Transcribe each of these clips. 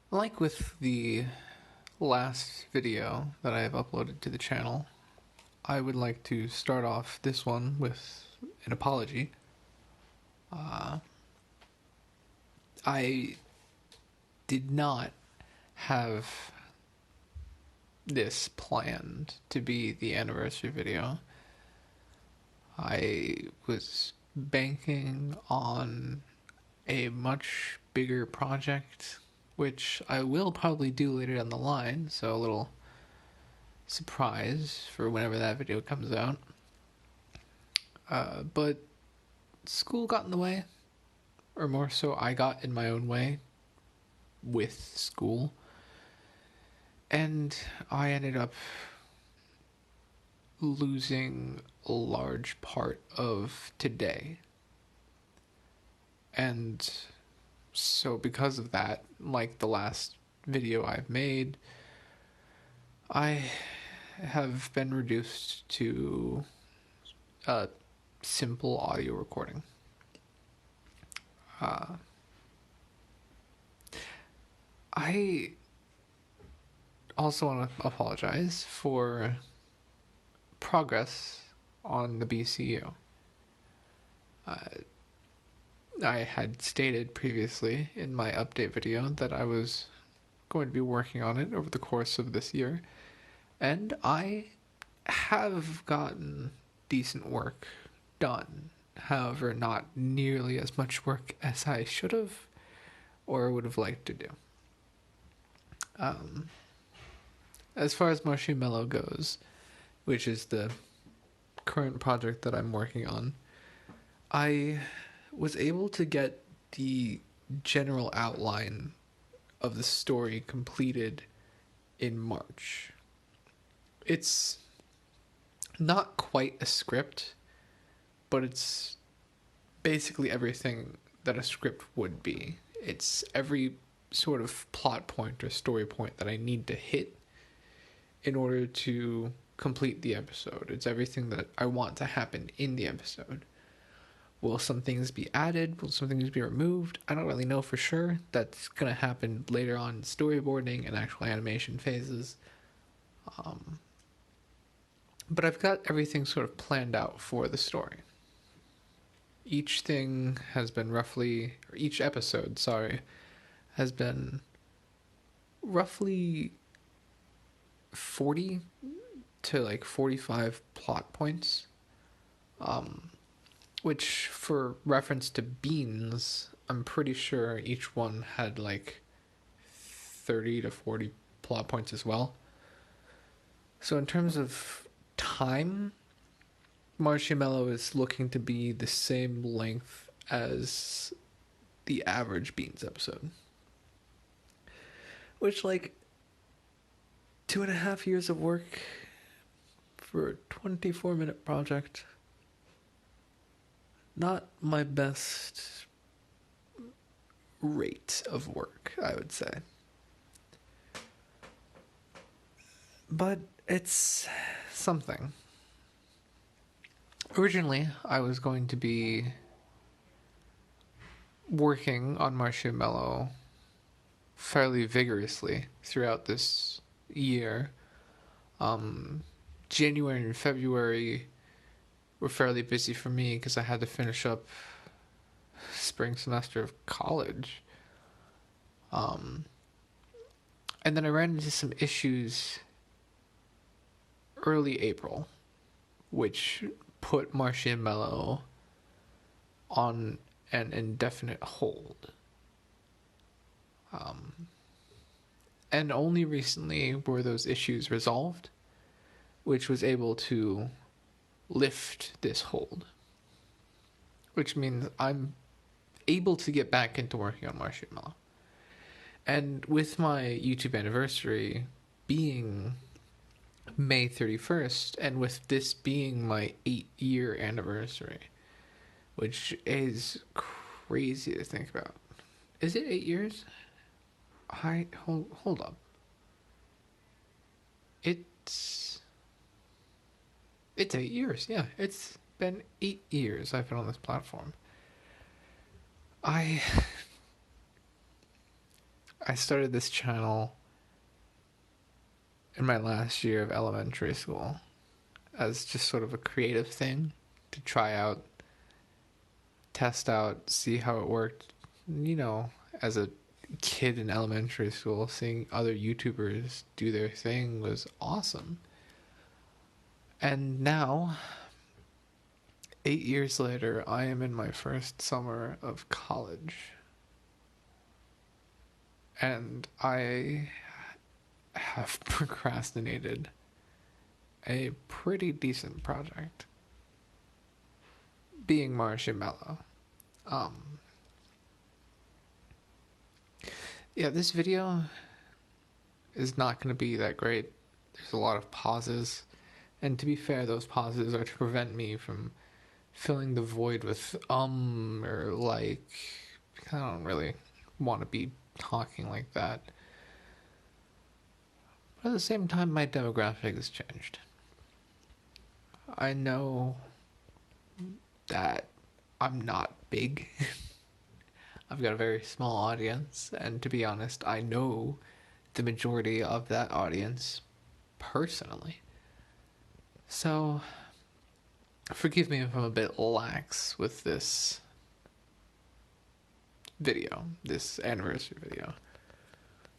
Like with the last video that I have uploaded to the channel, I would like to start off this one with an apology. I did not have this planned to be the anniversary video. I was banking on a much bigger project, which I will probably do later down the line, so a little surprise for whenever that video comes out. But school got in the way, or more so, I got in my own way with school, and I ended up losing a large part of today. And so, because of that, like the last video I've made, I have been reduced to a simple audio recording. I also want to apologize for progress on the BCU. I had stated previously in my update video that I was going to be working on it over the course of this year, and I have gotten decent work done. However, not nearly as much work as I should have or would have liked to do. As far as Marshmallow goes, which is the current project that I'm working on, I was able to get the general outline of the story completed in March. It's not quite a script, but it's basically everything that a script would be. It's every sort of plot point or story point that I need to hit in order to complete the episode. It's everything that I want to happen in the episode. Will some things be added? Will some things be removed? I don't really know for sure. That's going to happen later on in storyboarding and actual animation phases. But I've got everything sort of planned out for the story. Each thing has been each episode, has been roughly 40 to like 45 plot points. Which, for reference to Beans, I'm pretty sure each one had like 30 to 40 plot points as well. So, in terms of time, Marshmallow is looking to be the same length as the average Beans episode. Which, like, 2.5 years of work for a 24-minute project. Not my best rate of work, I would say. But it's something. Originally, I was going to be working on Marshmallow fairly vigorously throughout this year. January and February were fairly busy for me because I had to finish up spring semester of college. And then I ran into some issues early April, which put Marshmallow on an indefinite hold. And only recently were those issues resolved, which was able to lift this hold. Which means I'm able to get back into working on Marshmallow. And with my YouTube anniversary being May 31st, and with this being my 8-year anniversary, which is crazy to think about. Is it 8 years? Hold up. It's 8 years, yeah. It's been 8 years I've been on this platform. I I started this channel in my last year of elementary school as just sort of a creative thing to try out, test out, see how it worked. You know, as a kid in elementary school, seeing other YouTubers do their thing was awesome. And now, 8 years later, I am in my first summer of college. And I have procrastinated a pretty decent project, being Marshmallow. Um, yeah, this video is not going to be that great. There's a lot of pauses. And to be fair, those pauses are to prevent me from filling the void with or like. I don't really want to be talking like that. But at the same time, my demographic has changed. I know that I'm not big. I've got a very small audience, and to be honest, I know the majority of that audience personally. So, forgive me if I'm a bit lax with this video, this anniversary video.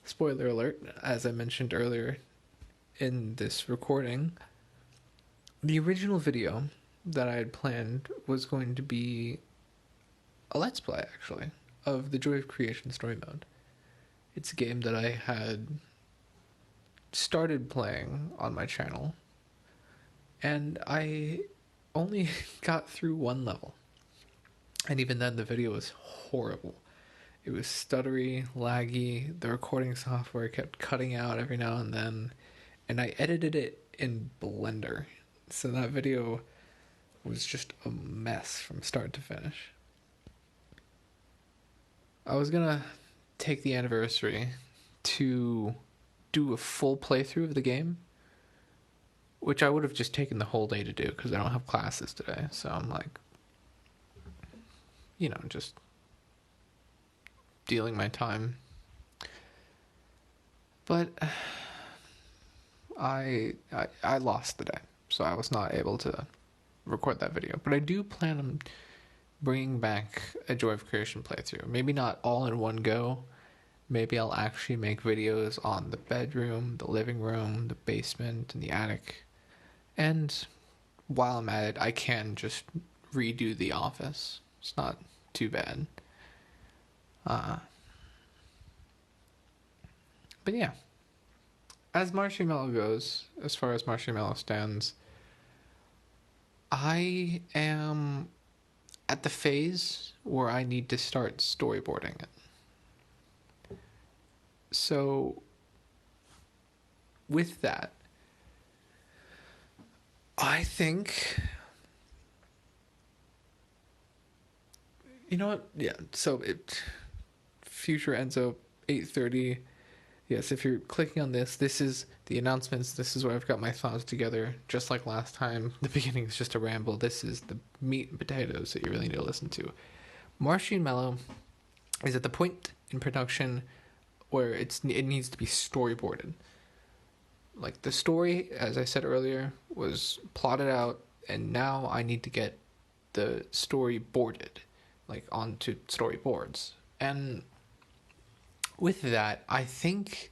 Spoiler alert, as I mentioned earlier in this recording, the original video that I had planned was going to be a Let's Play, actually, of the Joy of Creation story mode. It's a game that I had started playing on my channel, and I only got through one level. And even then, the video was horrible. It was stuttery, laggy, the recording software kept cutting out every now and then, and I edited it in Blender. So that video was just a mess from start to finish. I was gonna take the anniversary to do a full playthrough of the game, which I would have just taken the whole day to do because I don't have classes today. So I'm like, just dealing my time. But I lost the day, so I was not able to record that video. But I do plan on bringing back a Joy of Creation playthrough. Maybe not all in one go. Maybe I'll actually make videos on the bedroom, the living room, the basement, and the attic. And while I'm at it, I can just redo the office. It's not too bad. But yeah, as Marshmallow goes, as far as Marshmallow stands, I am at the phase where I need to start storyboarding it. So, with that, I think, you know what? Yeah. So Future Enzo 8:30. Yes, if you're clicking on this, this is the announcements. This is where I've got my thoughts together. Just like last time, the beginning is just a ramble. This is the meat and potatoes that you really need to listen to. Marshmallow is at the point in production where it needs to be storyboarded. Like, the story, as I said earlier, was plotted out, and now I need to get the story boarded, like onto storyboards. And with that, I think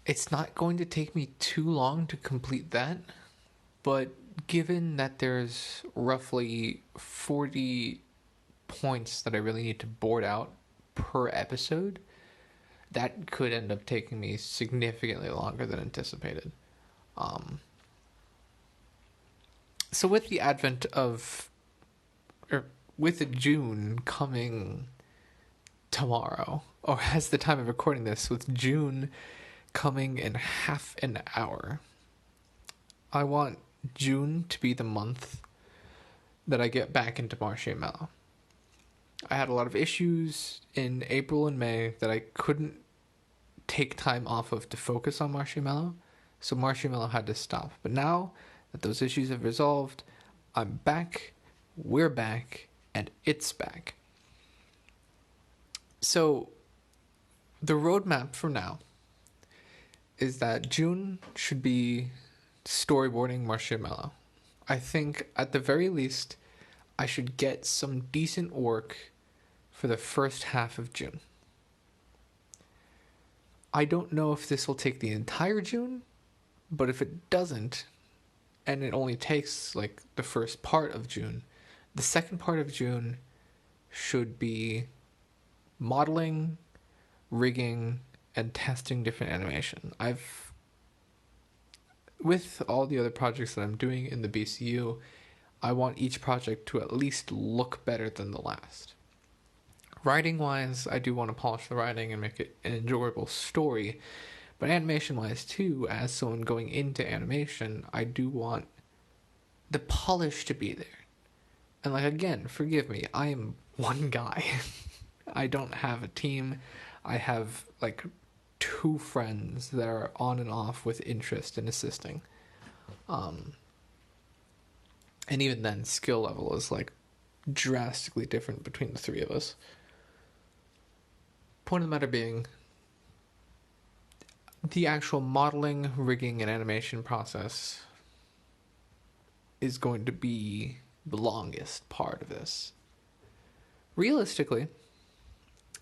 it's not going to take me too long to complete that, but given that there's roughly 40 points that I really need to board out per episode, that could end up taking me significantly longer than anticipated. So with the advent of, or with June coming tomorrow, or as the time of recording this, with June coming in half an hour, I want June to be the month that I get back into Marshmallow. I had a lot of issues in April and May that I couldn't take time off of to focus on Marshmallow, so Marshmallow had to stop. But now that those issues have resolved, I'm back, we're back, and it's back. So the roadmap for now is that June should be storyboarding Marshmallow. I think at the very least, I should get some decent work for the first half of June. I don't know if this will take the entire June, but if it doesn't, and it only takes like the first part of June, the second part of June should be modeling, rigging, and testing different animation. With all the other projects that I'm doing in the BCU, I want each project to at least look better than the last. Writing wise, I do want to polish the writing and make it an enjoyable story, but animation wise too, as someone going into animation, I do want the polish to be there. And like, again, forgive me, I am one guy. I don't have a team. I have like 2 friends that are on and off with interest in assisting. And even then, skill level is like drastically different between the 3 of us. Point of the matter being, the actual modeling, rigging, and animation process is going to be the longest part of this. Realistically,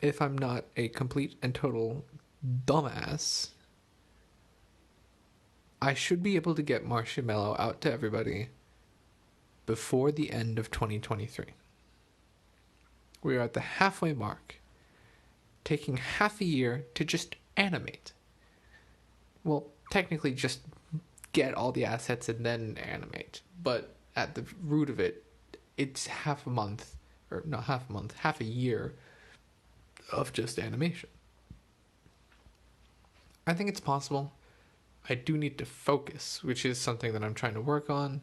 if I'm not a complete and total dumbass, I should be able to get Marshmallow out to everybody before the end of 2023. We are at the halfway mark, taking half a year to just animate. Well, technically just get all the assets and then animate, but at the root of it, it's half a year of just animation. I think it's possible. I do need to focus, which is something that I'm trying to work on.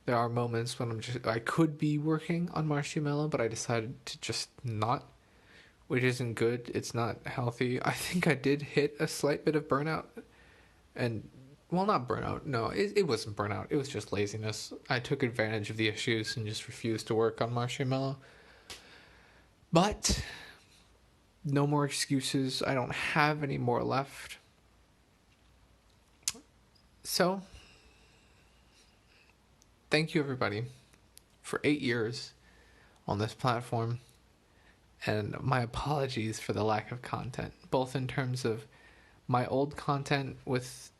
There are moments when I could be working on Marshmallow, but I decided to just not, which isn't good. It's not healthy. I think I did hit a slight bit of burnout, and well, not burnout. No, it wasn't burnout. It was just laziness. I took advantage of the issues and just refused to work on Marshmallow. But no more excuses. I don't have any more left. So, thank you everybody for 8 years on this platform. And my apologies for the lack of content, both in terms of my old content with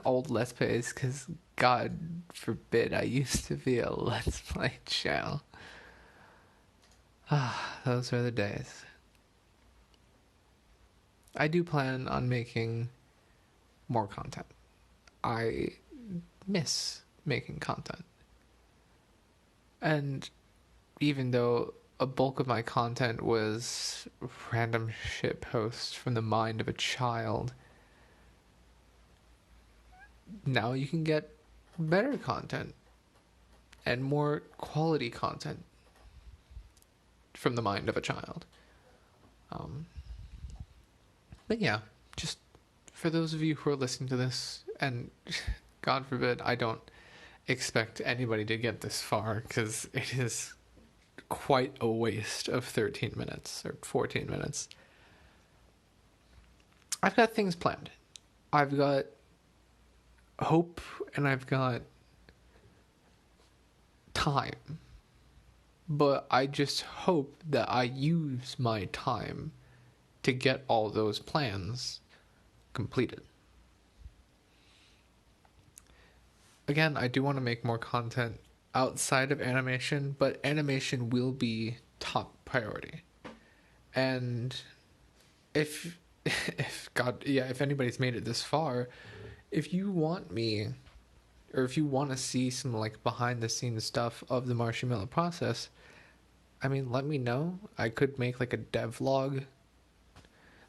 old Let's Plays, because God forbid I used to be a Let's Play channel. Those are the days. I do plan on making more content. I miss making content. And even though a bulk of my content was random shit posts from the mind of a child, now you can get better content and more quality content from the mind of a child. But yeah, just for those of you who are listening to this, and God forbid I don't expect anybody to get this far, because it is quite a waste of 13 minutes or 14 minutes. I've got things planned. I've got hope and I've got time. But I just hope that I use my time to get all those plans completed. Again, I do want to make more content outside of animation, but animation will be top priority. And if anybody's made it this far, if you want me, or if you want to see some like behind the scenes stuff of the Marshmallow process, I mean, let me know. I could make like a dev log,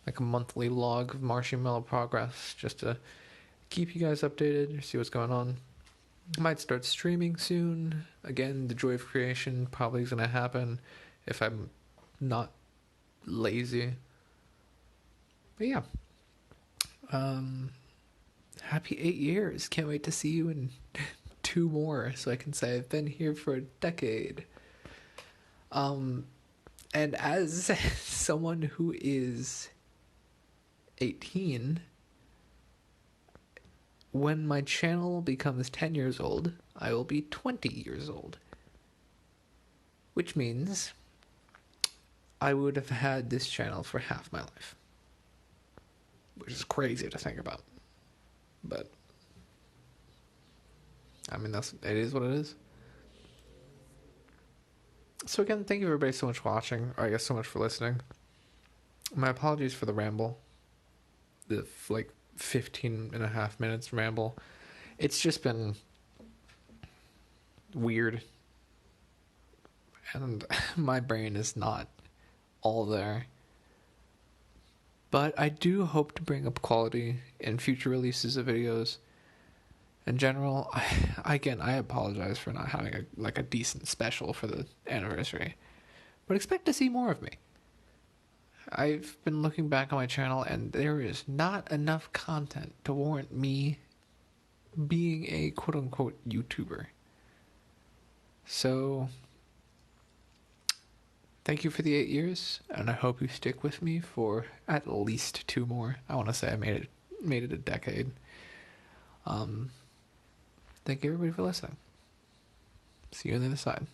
like a monthly log of Marshmallow progress, just to keep you guys updated, see what's going on. I might start streaming soon. Again, the joy of creation probably is going to happen if I'm not lazy. But yeah. Happy 8 years. Can't wait to see you in 2 more, so I can say I've been here for a decade. And as someone who is 18, when my channel becomes 10 years old, I will be 20 years old. Which means I would have had this channel for half my life. Which is crazy to think about. But, I mean, it is what it is. So again, thank you everybody so much for watching, or I guess so much for listening. My apologies for the ramble. The, 15 and a half minutes ramble. It's just been weird. And my brain is not all there. But I do hope to bring up quality in future releases of videos. In general, I apologize for not having a decent special for the anniversary. But expect to see more of me. I've been looking back on my channel and there is not enough content to warrant me being a quote-unquote YouTuber. So, thank you for the 8 years, and I hope you stick with me for at least 2 more. I want to say I made it a decade. Thank you everybody for listening. See you on the other side.